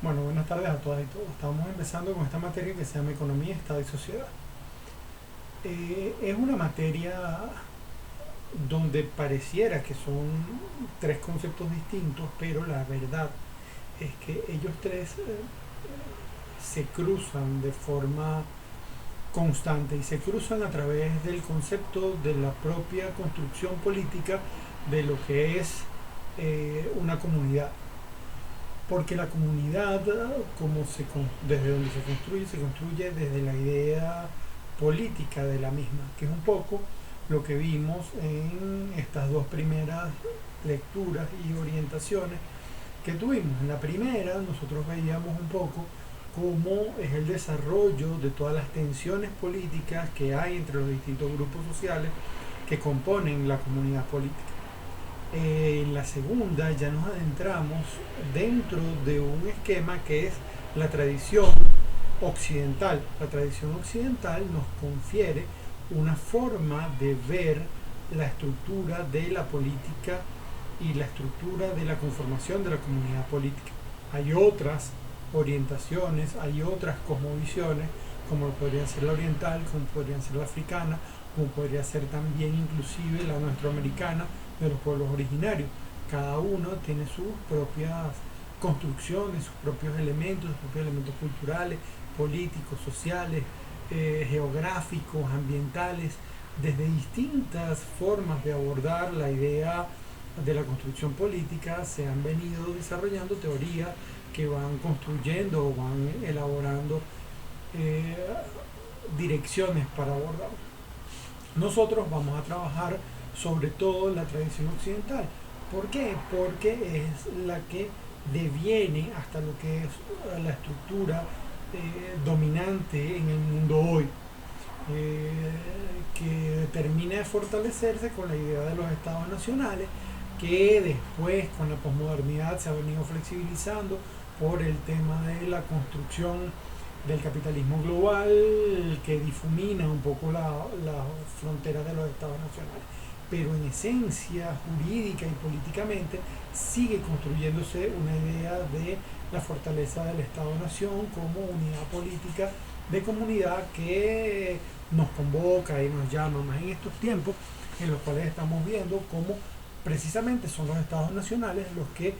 Bueno, buenas tardes a todas y todos. Estamos empezando con esta materia que se llama Economía, Estado y Sociedad. Es una materia donde pareciera que son tres conceptos distintos, pero la verdad es que ellos tres se cruzan de forma constante y se cruzan a través del concepto de la propia construcción política de lo que es una comunidad. Porque la comunidad, desde donde se construye desde la idea política de la misma, que es un poco lo que vimos en estas dos primeras lecturas y orientaciones que tuvimos. En la primera nosotros veíamos un poco cómo es el desarrollo de todas las tensiones políticas que hay entre los distintos grupos sociales que componen la comunidad política. En la segunda ya nos adentramos dentro de un esquema que es la tradición occidental. La tradición occidental nos confiere una forma de ver la estructura de la política y la estructura de la conformación de la comunidad política. Hay otras orientaciones, hay otras cosmovisiones, como podría ser la oriental, como podría ser la africana, como podría ser también inclusive la nuestroamericana de los pueblos originarios. Cada uno tiene sus propias construcciones, sus propios elementos culturales, políticos, sociales, geográficos, ambientales, desde distintas formas de abordar la idea de la construcción política se han venido desarrollando teorías que van construyendo o van elaborando eh, direcciones para abordarlo. Nosotros vamos a trabajar sobre todo la tradición occidental. ¿Por qué? Porque es la que deviene hasta lo que es la estructura dominante en el mundo hoy, eh, que termina de fortalecerse con la idea de los estados nacionales, que después con la posmodernidad se ha venido flexibilizando por el tema de la construcción del capitalismo global que difumina un poco la frontera de los estados nacionales. Pero en esencia jurídica y políticamente sigue construyéndose una idea de la fortaleza del Estado-Nación como unidad política de comunidad que nos convoca y nos llama más en estos tiempos en los cuales estamos viendo cómo precisamente son los estados nacionales los que,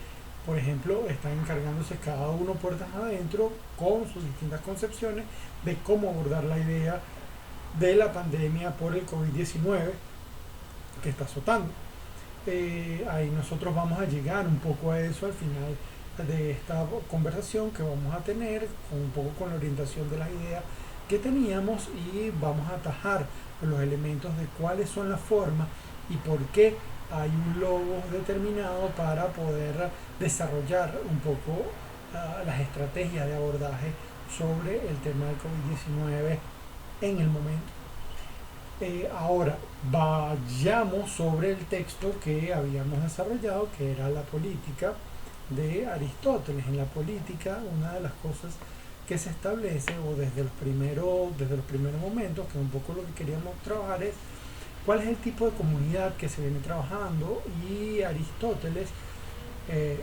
por ejemplo, están encargándose cada uno puertas adentro con sus distintas concepciones de cómo abordar la idea de la pandemia por el COVID-19 que está azotando. Ahí nosotros vamos a llegar un poco a eso al final de esta conversación que vamos a tener, un poco con la orientación de las ideas que teníamos y vamos a atajar los elementos de cuáles son las formas y por qué hay un logo determinado para poder desarrollar un poco las estrategias de abordaje sobre el tema del COVID-19 en el momento. Ahora, vayamos sobre el texto que habíamos desarrollado, que era la política de Aristóteles. En la política, una de las cosas que se establece, o desde los primeros momentos, que un poco lo que queríamos trabajar es cuál es el tipo de comunidad que se viene trabajando y Aristóteles,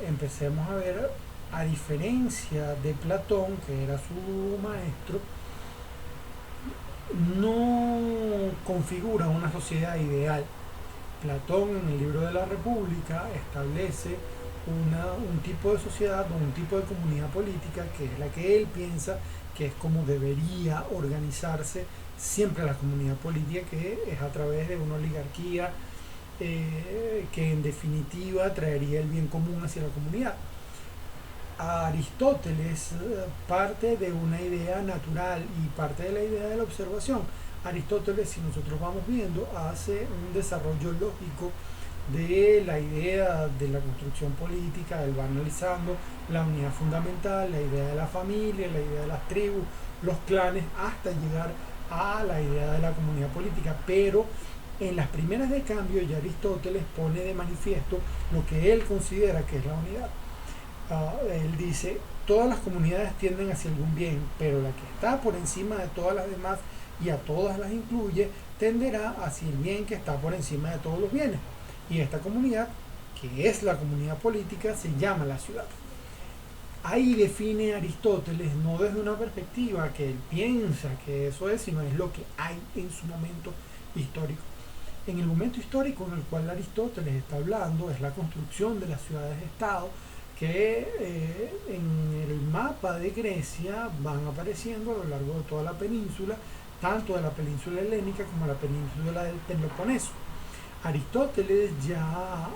empecemos a ver, a diferencia de Platón, que era su maestro, no configura una sociedad ideal. Platón en el libro de la República establece un tipo de sociedad o un tipo de comunidad política que es la que él piensa que es como debería organizarse siempre la comunidad política, que es a través de una oligarquía que en definitiva traería el bien común hacia la comunidad. Aristóteles parte de una idea natural y parte de la idea de la observación. Aristóteles, si nosotros vamos viendo, hace un desarrollo lógico de la idea de la construcción política. Él va analizando la unidad fundamental, la idea de la familia, la idea de las tribus, los clanes, hasta llegar a la idea de la comunidad política. Pero en las primeras de cambio ya Aristóteles pone de manifiesto lo que él considera que es la unidad. Él dice, todas las comunidades tienden hacia algún bien, pero la que está por encima de todas las demás y a todas las incluye, tenderá hacia el bien que está por encima de todos los bienes. Y esta comunidad, que es la comunidad política, se llama la ciudad. Ahí define Aristóteles, no desde una perspectiva que él piensa que eso es, sino es lo que hay en su momento histórico. En el momento histórico en el cual Aristóteles está hablando es la construcción de las ciudades-estado que en el mapa de Grecia van apareciendo a lo largo de toda la península, tanto de la península helénica como la península del Peloponeso. Aristóteles ya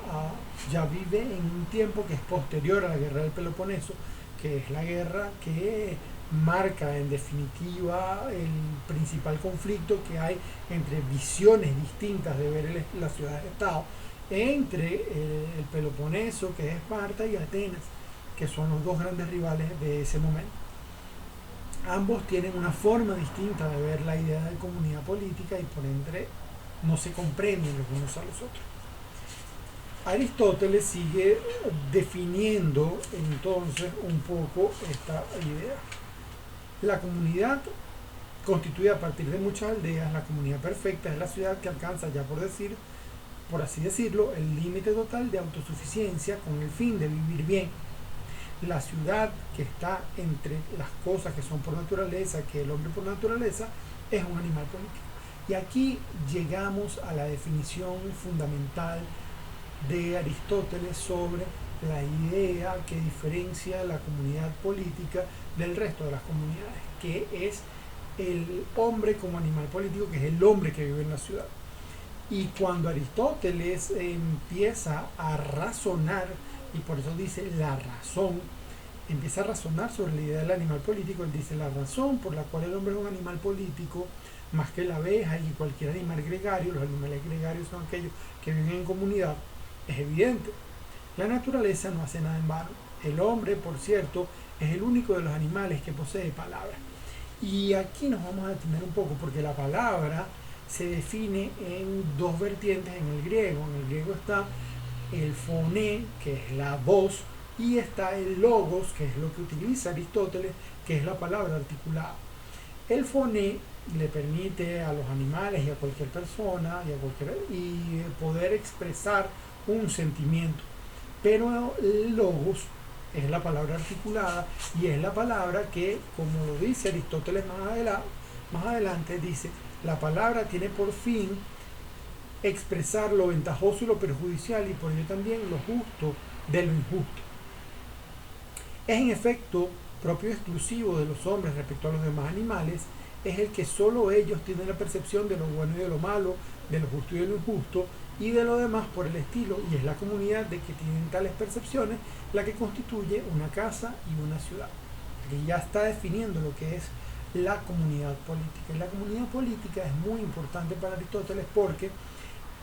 vive en un tiempo que es posterior a la guerra del Peloponeso, que es la guerra que marca en definitiva el principal conflicto que hay entre visiones distintas de ver la ciudad-estado, entre el Peloponeso, que es Esparta, y Atenas, que son los dos grandes rivales de ese momento. Ambos tienen una forma distinta de ver la idea de comunidad política y por ende no se comprenden los unos a los otros. Aristóteles sigue definiendo entonces un poco esta idea. La comunidad constituida a partir de muchas aldeas, la comunidad perfecta es la ciudad que alcanza ya por así decirlo, el límite total de autosuficiencia con el fin de vivir bien. La ciudad que está entre las cosas que son por naturaleza, que el hombre por naturaleza, es un animal político. Y aquí llegamos a la definición fundamental de Aristóteles sobre la idea que diferencia la comunidad política del resto de las comunidades, que es el hombre como animal político, que es el hombre que vive en la ciudad. Y cuando Aristóteles empieza a razonar, y por eso dice la razón, empieza a razonar sobre la idea del animal político, él dice la razón por la cual el hombre es un animal político, más que la abeja y cualquier animal gregario, los animales gregarios son aquellos que viven en comunidad, es evidente. La naturaleza no hace nada en vano. El hombre, por cierto, es el único de los animales que posee palabra. Y aquí nos vamos a detener un poco porque la palabra se define en dos vertientes en el griego. En el griego está el foné, que es la voz, y está el logos, que es lo que utiliza Aristóteles, que es la palabra articulada. El foné le permite a los animales y a cualquier persona y poder expresar un sentimiento, pero el logos es la palabra articulada y es la palabra que, como lo dice Aristóteles más adelante dice, la palabra tiene por fin expresar lo ventajoso y lo perjudicial y por ello también lo justo de lo injusto. Es en efecto propio y exclusivo de los hombres respecto a los demás animales, es el que solo ellos tienen la percepción de lo bueno y de lo malo, de lo justo y de lo injusto, y de lo demás por el estilo, y es la comunidad de que tienen tales percepciones la que constituye una casa y una ciudad. Aquí ya está definiendo lo que es la comunidad política. Y la comunidad política es muy importante para Aristóteles porque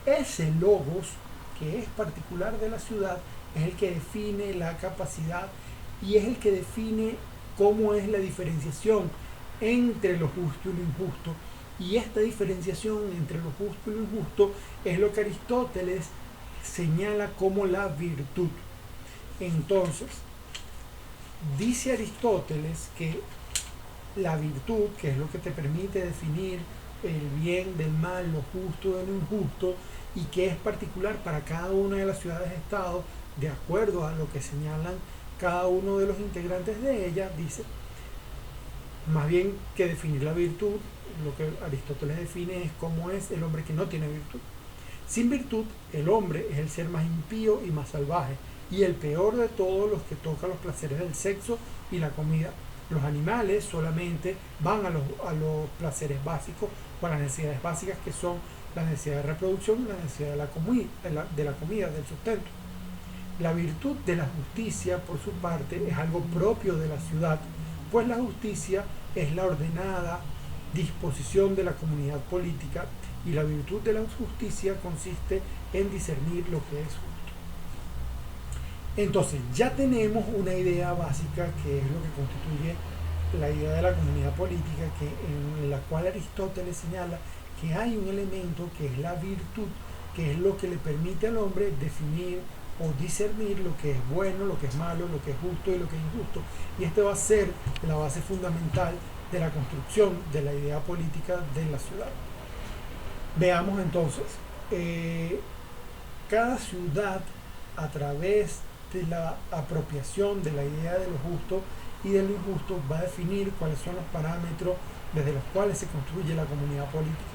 ese logos, que es particular de la ciudad, es el que define la capacidad y es el que define cómo es la diferenciación entre lo justo y lo injusto. Y esta diferenciación entre lo justo y lo injusto es lo que Aristóteles señala como la virtud. Entonces, dice Aristóteles que la virtud, que es lo que te permite definir el bien del mal, lo justo de lo injusto, y que es particular para cada una de las ciudades-estado, de acuerdo a lo que señalan cada uno de los integrantes de ella, dice, más bien que definir la virtud, lo que Aristóteles define es cómo es el hombre que no tiene virtud. Sin virtud, el hombre es el ser más impío y más salvaje, y el peor de todos los que toca los placeres del sexo y la comida. Los animales solamente van a los placeres básicos o a las necesidades básicas que son la necesidad de reproducción y la necesidad de la comida, del sustento. La virtud de la justicia, por su parte, es algo propio de la ciudad, pues la justicia es la ordenada disposición de la comunidad política y la virtud de la justicia consiste en discernir lo que es justo. Entonces, ya tenemos una idea básica que es lo que constituye la idea de la comunidad política, en la cual Aristóteles señala que hay un elemento que es la virtud, que es lo que le permite al hombre definir o discernir lo que es bueno, lo que es malo, lo que es justo y lo que es injusto. Y este va a ser la base fundamental de la construcción de la idea política de la ciudad. Veamos entonces, cada ciudad a través de la apropiación de la idea de lo justo y de lo injusto va a definir cuáles son los parámetros desde los cuales se construye la comunidad política.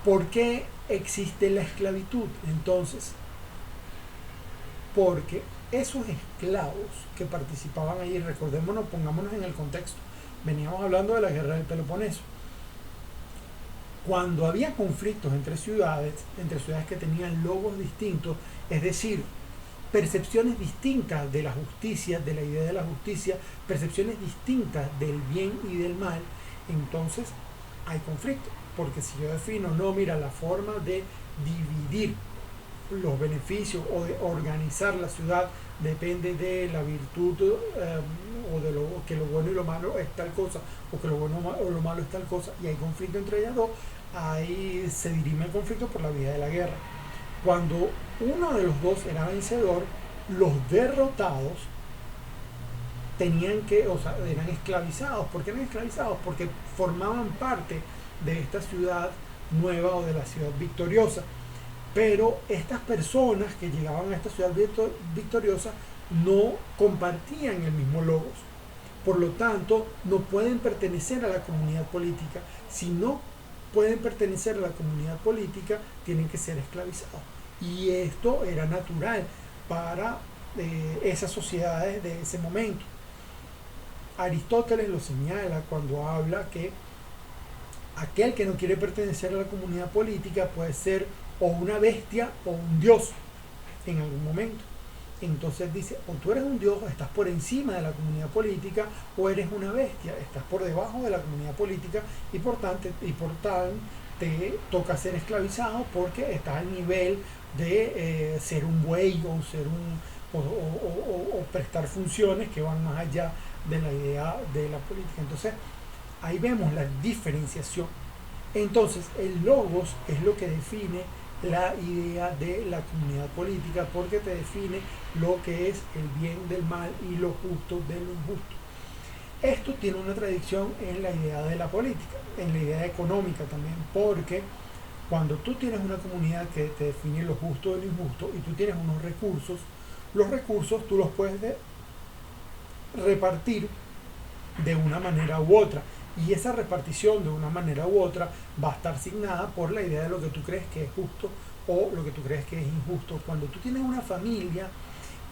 ¿Por qué existe la esclavitud? Entonces, porque esos esclavos que participaban ahí, recordémonos, pongámonos en el contexto, veníamos hablando de la guerra del Peloponeso. Cuando había conflictos entre ciudades que tenían logos distintos, es decir, percepciones distintas de la justicia, de la idea de la justicia, percepciones distintas del bien y del mal, entonces hay conflicto. Porque si yo defino, no, mira, la forma de dividir los beneficios o de organizar la ciudad depende de la virtud o de que lo bueno y lo malo es tal cosa, o que lo bueno o lo malo es tal cosa, y hay conflicto entre ellas dos, ahí se dirime el conflicto por la vía de la guerra. Cuando uno de los dos era vencedor, los derrotados tenían que, o sea, eran esclavizados. ¿Por qué eran esclavizados? Porque formaban parte de esta ciudad nueva o de la ciudad victoriosa. Pero estas personas que llegaban a esta ciudad victoriosa no compartían el mismo logos. Por lo tanto, no pueden pertenecer a la comunidad política. Si no pueden pertenecer a la comunidad política, tienen que ser esclavizados. Y esto era natural para esas sociedades de ese momento. Aristóteles lo señala cuando habla que aquel que no quiere pertenecer a la comunidad política puede ser o una bestia o un dios en algún momento. Entonces dice, o tú eres un dios, estás por encima de la comunidad política, o eres una bestia, estás por debajo de la comunidad política y por tanto te toca ser esclavizado porque estás al nivel de ser un buey o ser o prestar funciones que van más allá de la idea de la política. Entonces ahí vemos la diferenciación. Entonces el logos es lo que define la idea de la comunidad política, porque te define lo que es el bien del mal y lo justo de lo injusto. Esto tiene una tradición en la idea de la política, en la idea económica también, porque cuando tú tienes una comunidad que te define lo justo de lo injusto y tú tienes unos recursos, los recursos tú los puedes repartir de una manera u otra. Y esa repartición de una manera u otra va a estar asignada por la idea de lo que tú crees que es justo o lo que tú crees que es injusto. Cuando tú tienes una familia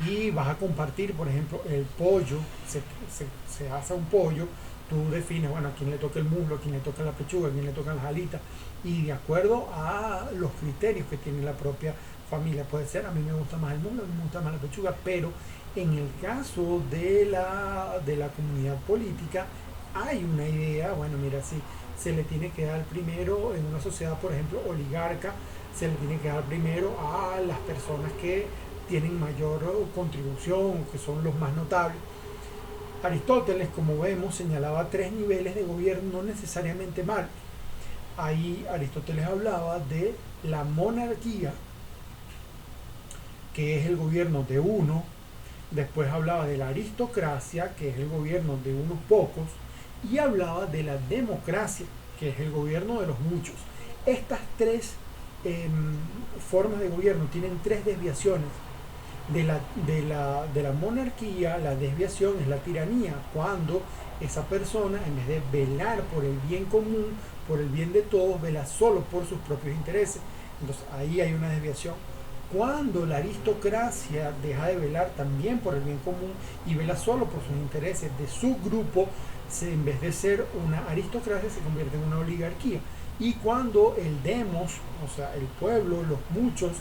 y vas a compartir, por ejemplo, el pollo, se asa un pollo, tú defines, bueno, a quién le toca el muslo, a quién le toca la pechuga, a quién le tocan las alitas, y de acuerdo a los criterios que tiene la propia familia, puede ser, a mí me gusta más el muslo, a mí me gusta más la pechuga, pero en el caso de la comunidad política, hay una idea, bueno, mira, si se le tiene que dar primero en una sociedad, por ejemplo, oligarca, se le tiene que dar primero a las personas que tienen mayor contribución, que son los más notables. Aristóteles, como vemos, señalaba 3 niveles de gobierno, no necesariamente mal. Ahí Aristóteles hablaba de la monarquía, que es el gobierno de uno. Después hablaba de la aristocracia, que es el gobierno de unos pocos, y hablaba de la democracia, que es el gobierno de los muchos. Estas 3 formas de gobierno tienen 3 desviaciones. De la monarquía, la desviación es la tiranía, cuando esa persona, en vez de velar por el bien común, por el bien de todos, vela solo por sus propios intereses. Entonces ahí hay una desviación. Cuando la aristocracia deja de velar también por el bien común y vela solo por sus intereses de su grupo, en vez de ser una aristocracia, se convierte en una oligarquía. Y cuando el demos, o sea, el pueblo, los muchos,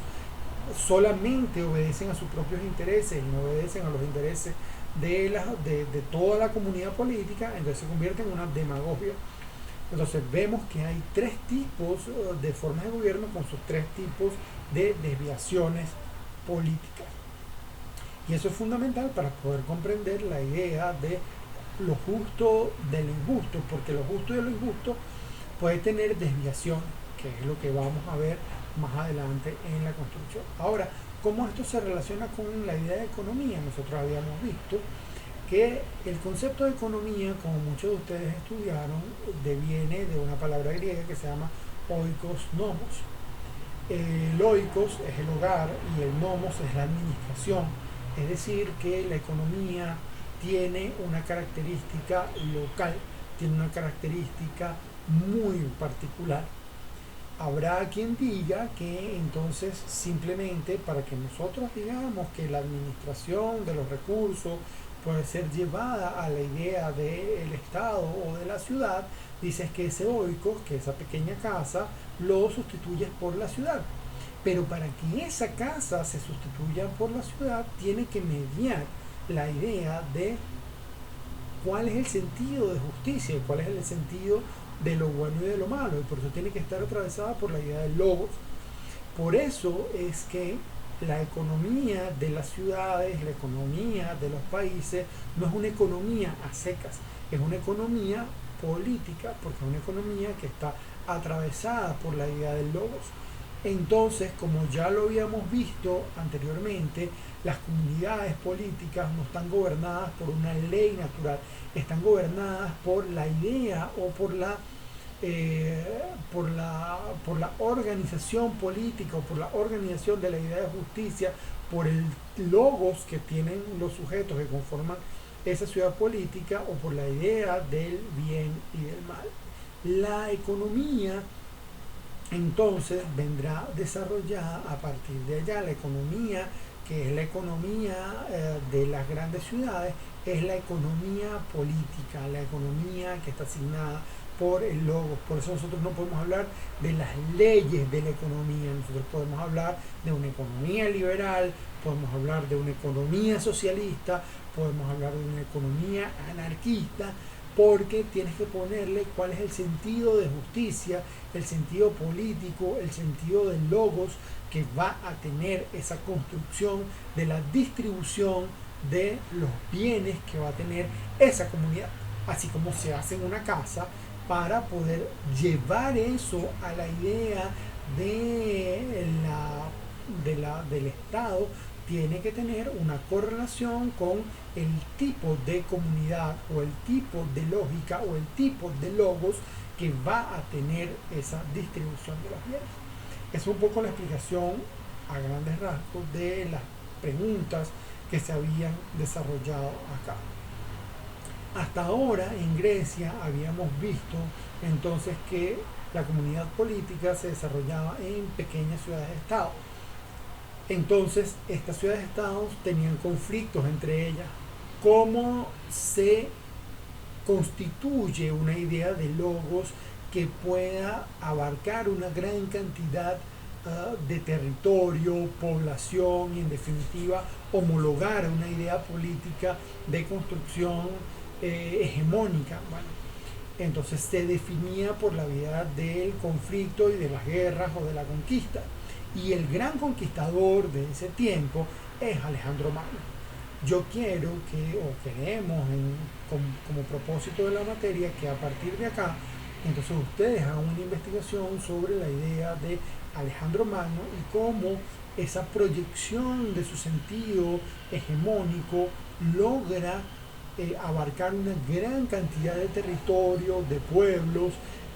solamente obedecen a sus propios intereses y no obedecen a los intereses de toda la comunidad política, entonces se convierte en una demagogia. Entonces vemos que hay 3 tipos de formas de gobierno con sus 3 tipos de desviaciones políticas. Y eso es fundamental para poder comprender la idea de lo justo de lo injusto, porque lo justo de lo injusto puede tener desviaciones, que es lo que vamos a ver más adelante en la construcción. Ahora, ¿cómo esto se relaciona con la idea de economía? Nosotros habíamos visto que el concepto de economía, como muchos de ustedes estudiaron, deviene de una palabra griega que se llama oikos nomos. El oikos es el hogar y el nomos es la administración. Es decir, que la economía tiene una característica local, tiene una característica muy particular. Habrá quien diga que entonces simplemente para que nosotros digamos que la administración de los recursos puede ser llevada a la idea del Estado o de la ciudad, dices que ese oikos, que esa pequeña casa, lo sustituyes por la ciudad. Pero para que esa casa se sustituya por la ciudad, tiene que mediar la idea de cuál es el sentido de justicia y cuál es el sentido de lo bueno y de lo malo, y por eso tiene que estar atravesada por la idea del logos. Por eso es que la economía de las ciudades, la economía de los países, no es una economía a secas, es una economía política, porque es una economía que está atravesada por la idea del logos. Entonces, como ya lo habíamos visto anteriormente, las comunidades políticas no están gobernadas por una ley natural, están gobernadas por la idea o por la organización política o por la organización de la idea de justicia, por el logos que tienen los sujetos que conforman esa ciudad política o por la idea del bien y del mal. La economía entonces vendrá desarrollada a partir de allá. La economía, que es la economía de las grandes ciudades, es la economía política, la economía que está asignada por el logos. Por eso nosotros no podemos hablar de las leyes de la economía, nosotros podemos hablar de una economía liberal, podemos hablar de una economía socialista, podemos hablar de una economía anarquista, porque tienes que ponerle cuál es el sentido de justicia, el sentido político, el sentido del logos que va a tener esa construcción de la distribución de los bienes que va a tener esa comunidad. Así como se hace en una casa para poder llevar eso a la idea del Estado, tiene que tener una correlación con el tipo de comunidad o el tipo de lógica o el tipo de logos que va a tener esa distribución de los bienes. Es un poco la explicación a grandes rasgos de las preguntas que se habían desarrollado acá. Hasta ahora en Grecia habíamos visto entonces que la comunidad política se desarrollaba en pequeñas ciudades-estado. Entonces, estas ciudades-estados tenían conflictos entre ellas. ¿Cómo se constituye una idea de logos que pueda abarcar una gran cantidad de territorio, población y en definitiva homologar una idea política de construcción hegemónica? Bueno, entonces se definía por la vía del conflicto y de las guerras o de la conquista. Y el gran conquistador de ese tiempo es Alejandro Magno. Yo quiero que, o queremos como propósito de la materia, que a partir de acá, entonces ustedes hagan una investigación sobre la idea de Alejandro Magno y cómo esa proyección de su sentido hegemónico logra abarcar una gran cantidad de territorio, de pueblos,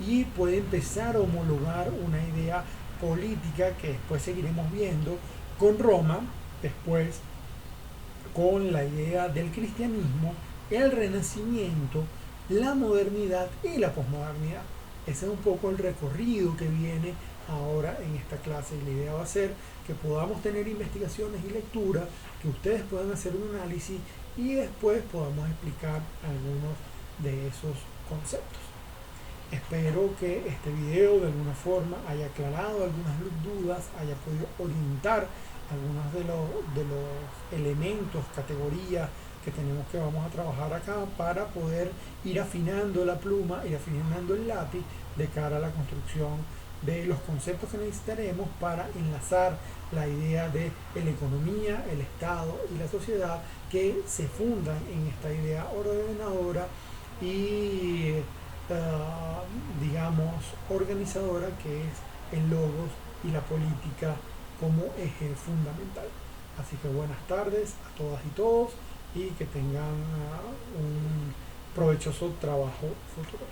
y puede empezar a homologar una idea política que después seguiremos viendo con Roma, después con la idea del cristianismo, el renacimiento, la modernidad y la posmodernidad. Ese es un poco el recorrido que viene ahora en esta clase, y la idea va a ser que podamos tener investigaciones y lecturas, que ustedes puedan hacer un análisis y después podamos explicar algunos de esos conceptos. Espero que este video de alguna forma haya aclarado algunas dudas, haya podido orientar algunos de los elementos, categorías que vamos a trabajar acá para poder ir afinando la pluma, ir afinando el lápiz de cara a la construcción de los conceptos que necesitaremos para enlazar la idea de la economía, el Estado y la sociedad, que se fundan en esta idea ordenadora y digamos organizadora, que es el logos y la política como eje fundamental. Así que buenas tardes a todas y todos y que tengan un provechoso trabajo futuro.